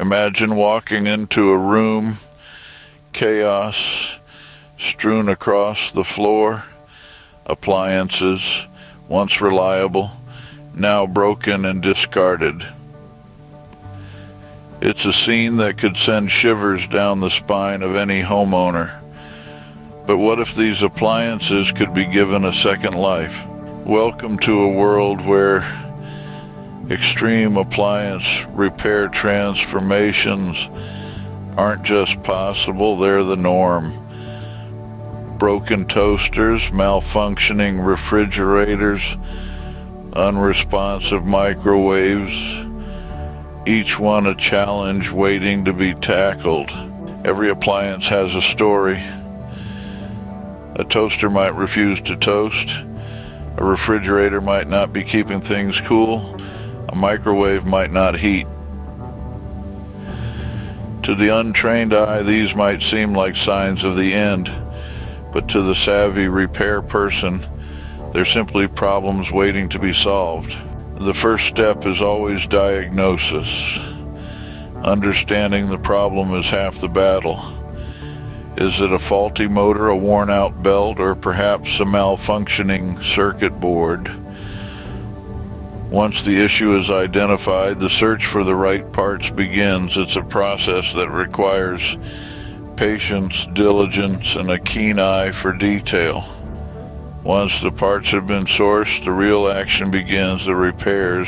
Imagine walking into a room, chaos strewn across the floor, appliances, once reliable, now broken and discarded. It's a scene that could send shivers down the spine of any homeowner. But what if these appliances could be given a second life? Welcome to a world where extreme appliance repair transformations aren't just possible, they're the norm. Broken toasters, malfunctioning refrigerators, unresponsive microwaves, each one a challenge waiting to be tackled. Every appliance has a story. A toaster might refuse to toast. A refrigerator might not be keeping things cool. A microwave might not heat. To the untrained eye, these might seem like signs of the end, but to the savvy repair person, they're simply problems waiting to be solved. The first step is always diagnosis. Understanding the problem is half the battle. Is it a faulty motor, a worn-out belt, or perhaps a malfunctioning circuit board? Once the issue is identified, the search for the right parts begins. It's a process that requires patience, diligence, and a keen eye for detail. Once the parts have been sourced, the real action begins, the repairs.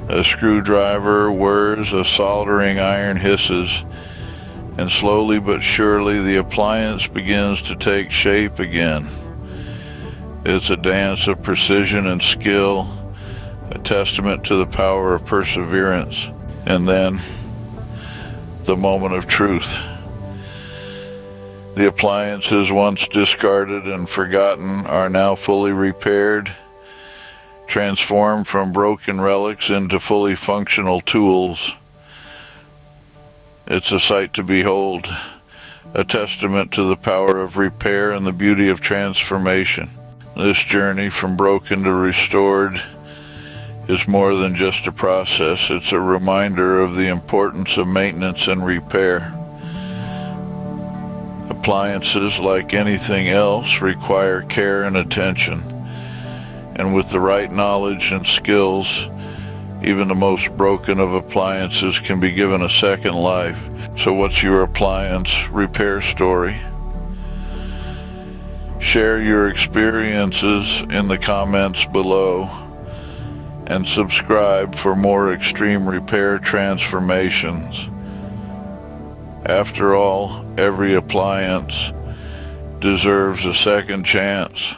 A screwdriver whirs, a soldering iron hisses, and slowly but surely the appliance begins to take shape again. It's a dance of precision and skill, a testament to the power of perseverance. And then, the moment of truth. The appliances once discarded and forgotten are now fully repaired, transformed from broken relics into fully functional tools. It's a sight to behold, a testament to the power of repair and the beauty of transformation. This journey from broken to restored is more than just a process. It's a reminder of the importance of maintenance and repair. Appliances, like anything else, require care and attention. And with the right knowledge and skills, even the most broken of appliances can be given a second life. So what's your appliance repair story? Share your experiences in the comments below and subscribe for more extreme repair transformations. After all, every appliance deserves a second chance.